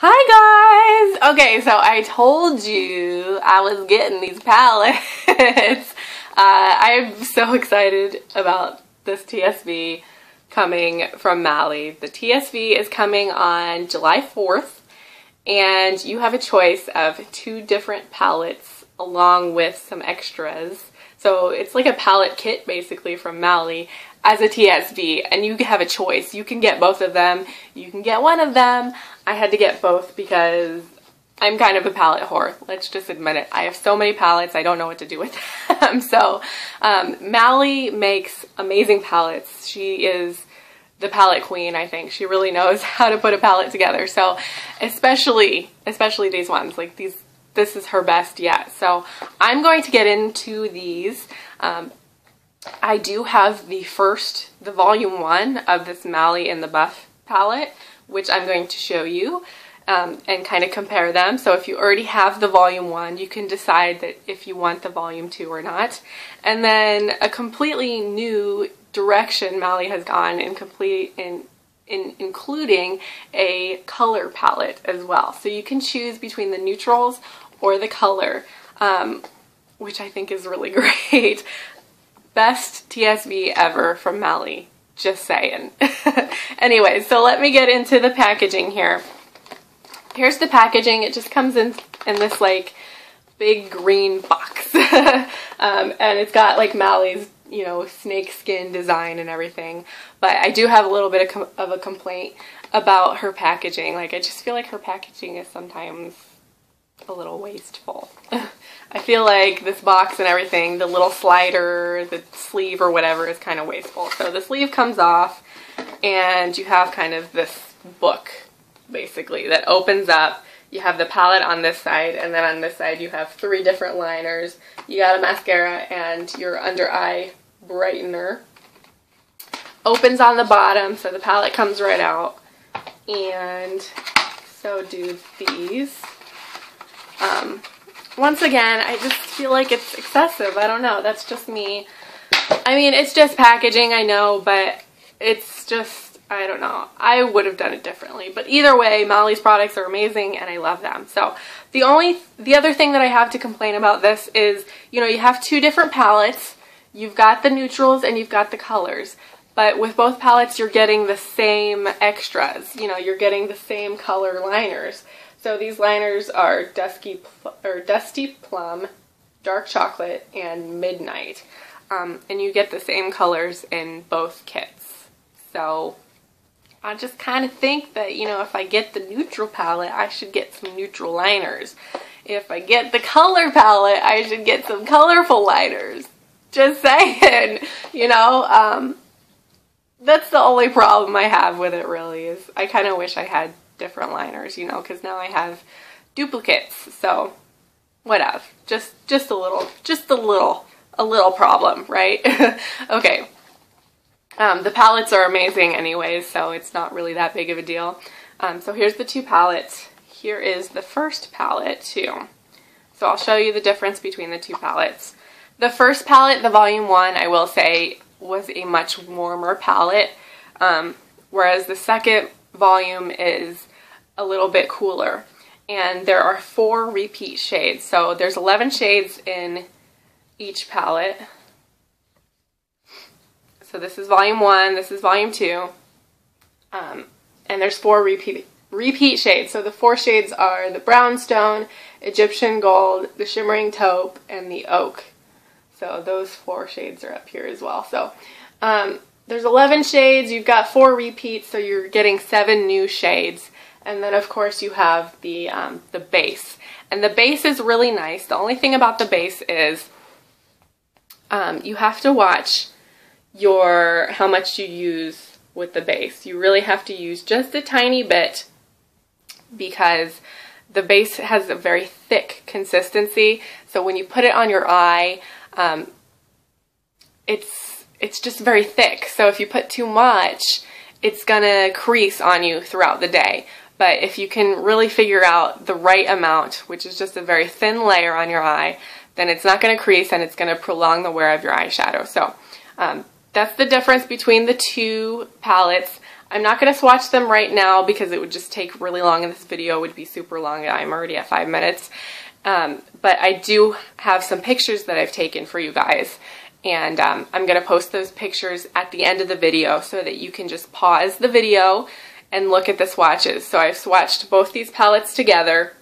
Hi guys! Okay, so I told you I was getting these palettes. I'm so excited about this TSV coming from Mally. The TSV is coming on July 4th, and you have a choice of 2 different palettes along with some extras. So it's like a palette kit basically from Mally as a TSV, and you have a choice. You can get both of them, you can get one of them. I had to get both because I'm kind of a palette whore. Let's just admit it. I have so many palettes, I don't know what to do with them. So Mally makes amazing palettes. She is the palette queen, I think. She really knows how to put a palette together. So especially these ones, like this is her best yet. So I'm going to get into these. I do have the volume 1 of this Mally in the Buff palette, which I'm going to show you and kind of compare them. So if you already have the volume 1, you can decide that if you want the volume 2 or not. And then a completely new direction Mally has gone in including a color palette as well. So you can choose between the neutrals or the color, which I think is really great. Best TSV ever from Mally, just saying. Anyway, so let me get into the packaging here. Here's the packaging. It just comes in this like big green box. And it's got like Mally's, you know, snake skin design and everything. But I do have a little bit of a complaint about her packaging. Like, I just feel like her packaging is sometimes a little wasteful. I feel like this box and everything, the little slider, the sleeve or whatever, is kind of wasteful. So the sleeve comes off and you have kind of this book basically that opens up. You have the palette on this side, and then on this side you have 3 different liners. You got a mascara and your under eye brightener. Opens on the bottom, so the palette comes right out. And so do these. Once again, I just feel like it's excessive. I don't know. That's just me. I mean, it's just packaging, I know, but it's just, I don't know. I would have done it differently. But either way, Mally's products are amazing and I love them. So the other thing that I have to complain about this is, you know, you have 2 different palettes. You've got the neutrals and you've got the colors. But with both palettes, you're getting the same extras. You know, you're getting the same color liners. So these liners are Dusty Plum, Dark Chocolate, and Midnight. And you get the same colors in both kits. So I just kind of think that, you know, if I get the neutral palette, I should get some neutral liners. If I get the color palette, I should get some colorful liners. Just saying, you know. That's the only problem I have with it, really, is I kind of wish I had different liners, you know, because now I have duplicates. So whatever, just a little problem, right? Okay. The palettes are amazing anyways, so it's not really that big of a deal. So here's the 2 palettes. Here is the first palette too. So I'll show you the difference between the 2 palettes. The first palette, the volume 1, I will say, was a much warmer palette, whereas the second volume is a little bit cooler. And there are 4 repeat shades, so there's 11 shades in each palette. So this is volume 1, this is volume 2, and there's 4 repeat shades. So the 4 shades are the Brownstone, Egyptian Gold, the Shimmering Taupe, and the Oak. So those 4 shades are up here as well. So there's 11 shades, you've got 4 repeats, so you're getting 7 new shades. And then of course you have the base. And the base is really nice. The only thing about the base is you have to watch how much you use with the base. You really have to use just a tiny bit because the base has a very thick consistency. So when you put it on your eye, it's just very thick. So if you put too much, it's gonna crease on you throughout the day. But if you can really figure out the right amount, which is just a very thin layer on your eye, then it's not gonna crease and it's gonna prolong the wear of your eyeshadow. So that's the difference between the 2 palettes. I'm not going to swatch them right now because it would just take really long, and this video would be super long. I'm already at 5 minutes. But I do have some pictures that I've taken for you guys, and I'm going to post those pictures at the end of the video so that you can just pause the video and look at the swatches. So I've swatched both these palettes together,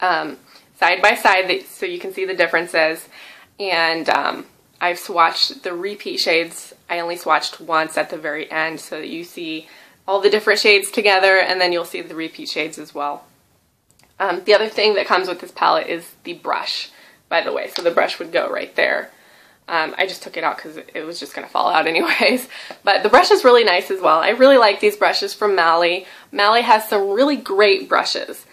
side by side, so you can see the differences, and I've swatched the repeat shades. I only swatched once at the very end so that you see all the different shades together, and then you'll see the repeat shades as well. The other thing that comes with this palette is the brush, by the way. So the brush would go right there. I just took it out because it was just going to fall out anyways. But the brush is really nice as well. I really like these brushes from Mally. Mally has some really great brushes.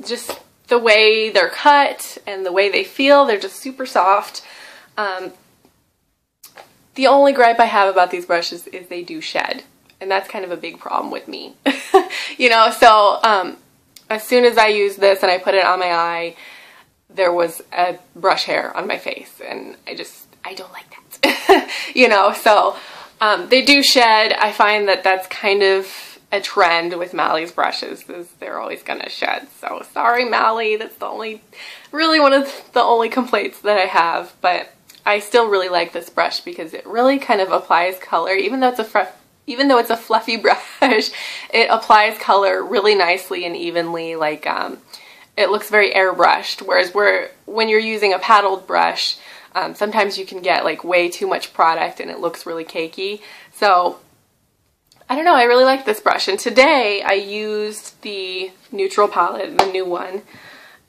Just the way they're cut and the way they feel, they're just super soft. The only gripe I have about these brushes is they do shed. And that's kind of a big problem with me. You know, so as soon as I used this and I put it on my eye, there was a brush hair on my face, and I don't like that. You know, so they do shed. I find that that's kind of a trend with Mally's brushes, is they're always gonna shed. So sorry, Mally, that's really one of the only complaints that I have, but I still really like this brush because it really kind of applies color, even though it's a fluffy brush, it applies color really nicely and evenly. Like, it looks very airbrushed, whereas when you're using a paddled brush, sometimes you can get like way too much product and it looks really cakey. So, I don't know, I really like this brush. And today I used the neutral palette, the new one,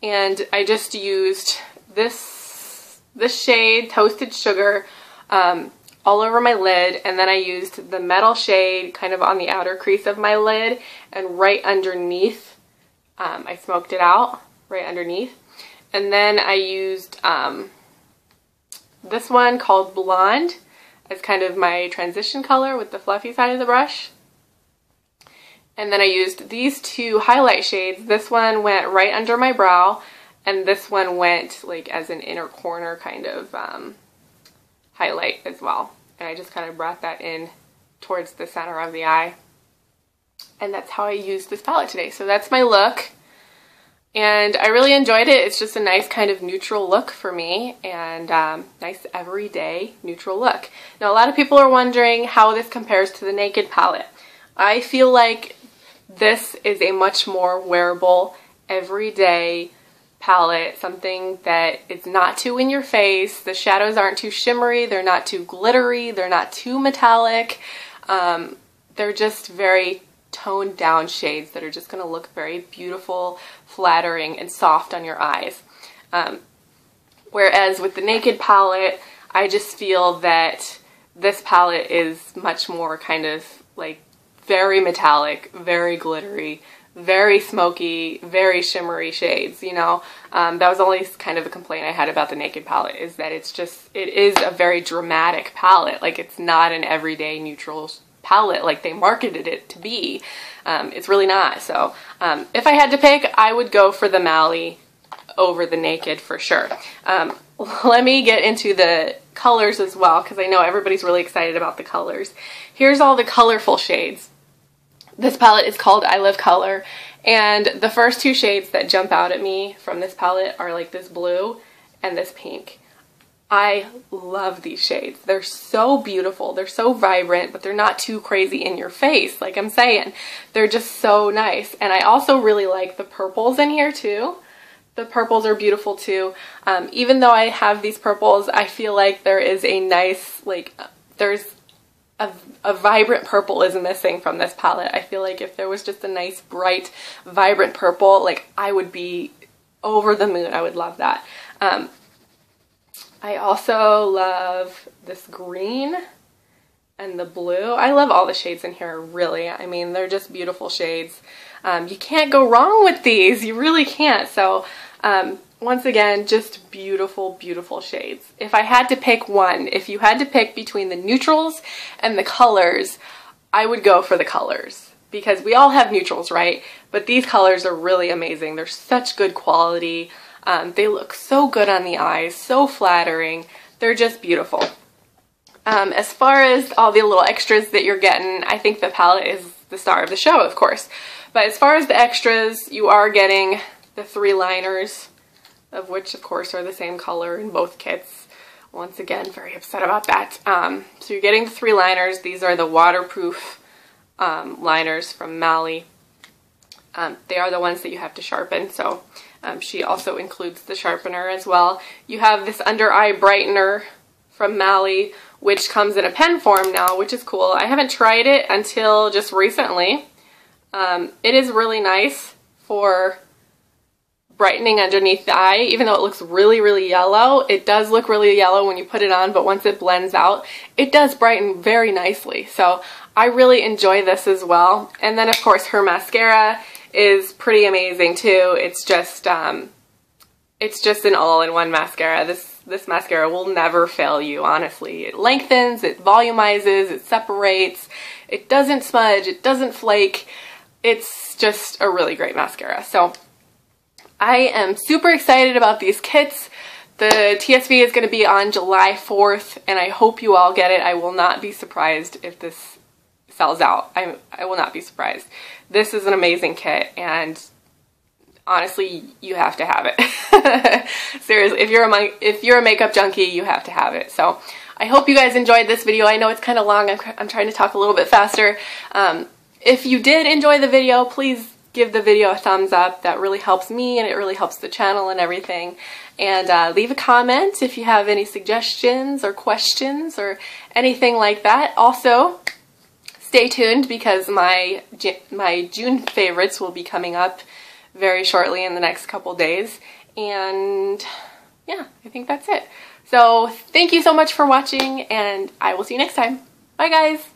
and I just used this shade, Toasted Sugar, all over my lid, and then I used the metal shade kind of on the outer crease of my lid and right underneath. I smoked it out right underneath, and then I used this one called Blonde as kind of my transition color with the fluffy side of the brush. And then I used these two highlight shades. This one went right under my brow, and this one went like as an inner corner kind of highlight as well. And I just kind of brought that in towards the center of the eye. And that's how I used this palette today. So that's my look. And I really enjoyed it. It's just a nice kind of neutral look for me, and nice everyday neutral look. Now, a lot of people are wondering how this compares to the Naked palette. I feel like this is a much more wearable, everyday palette, something that is not too in your face. The shadows aren't too shimmery, they're not too glittery, they're not too metallic. They're just very toned down shades that are just going to look very beautiful, flattering, and soft on your eyes. Whereas with the Naked palette, I just feel that this palette is much more kind of like very metallic, very glittery, very smoky, very shimmery shades, you know. That was always kind of a complaint I had about the Naked palette, is that it is a very dramatic palette. Like, it's not an everyday neutral palette like they marketed it to be. It's really not. So if I had to pick, I would go for the Mally over the Naked for sure. Let me get into the colors as well, because I know everybody's really excited about the colors. Here's all the colorful shades. This palette is called I Love Color, and the first two shades that jump out at me from this palette are like this blue and this pink. I love these shades. They're so beautiful. They're so vibrant, but they're not too crazy in your face, like I'm saying. They're just so nice. And I also really like the purples in here too. The purples are beautiful too. Even though I have these purples, I feel like there is a nice, like, there's a vibrant purple is missing from this palette. I feel like if there was just a nice, bright, vibrant purple, like, I would be over the moon. I would love that. I also love this green and the blue. I love all the shades in here, really. I mean, they're just beautiful shades. You can't go wrong with these. You really can't. So, once again, just beautiful, beautiful shades. If I had to pick one, if you had to pick between the neutrals and the colors, I would go for the colors. Because we all have neutrals, right? But these colors are really amazing. They're such good quality. They look so good on the eyes, so flattering. They're just beautiful. As far as all the little extras that you're getting, I think the palette is the star of the show, of course. But as far as the extras, you are getting the 3 liners, of which, of course, are the same color in both kits. Once again, very upset about that. So you're getting the 3 liners. These are the waterproof liners from Mally. They are the ones that you have to sharpen, so she also includes the sharpener as well. You have this under eye brightener from Mally, which comes in a pen form now, which is cool. I haven't tried it until just recently. It is really nice for brightening underneath the eye, even though it looks really, really yellow. It does look really yellow when you put it on, but once it blends out, it does brighten very nicely. So I really enjoy this as well. And then, of course, her mascara is pretty amazing too. It's just an all-in-one mascara. This mascara will never fail you, honestly. It lengthens, it volumizes, it separates, it doesn't smudge, it doesn't flake. It's just a really great mascara. So I am super excited about these kits. The TSV is going to be on July 4th, and I hope you all get it. I will not be surprised if this sells out. I will not be surprised. This is an amazing kit, and honestly, you have to have it. Seriously, if you're a makeup junkie, you have to have it. So I hope you guys enjoyed this video. I know it's kind of long. I'm trying to talk a little bit faster. If you did enjoy the video, please give the video a thumbs up. That really helps me, and it really helps the channel and everything. And leave a comment if you have any suggestions or questions or anything like that. Also, stay tuned because my June favorites will be coming up very shortly in the next couple days. And yeah, I think that's it. So thank you so much for watching, and I will see you next time. Bye, guys.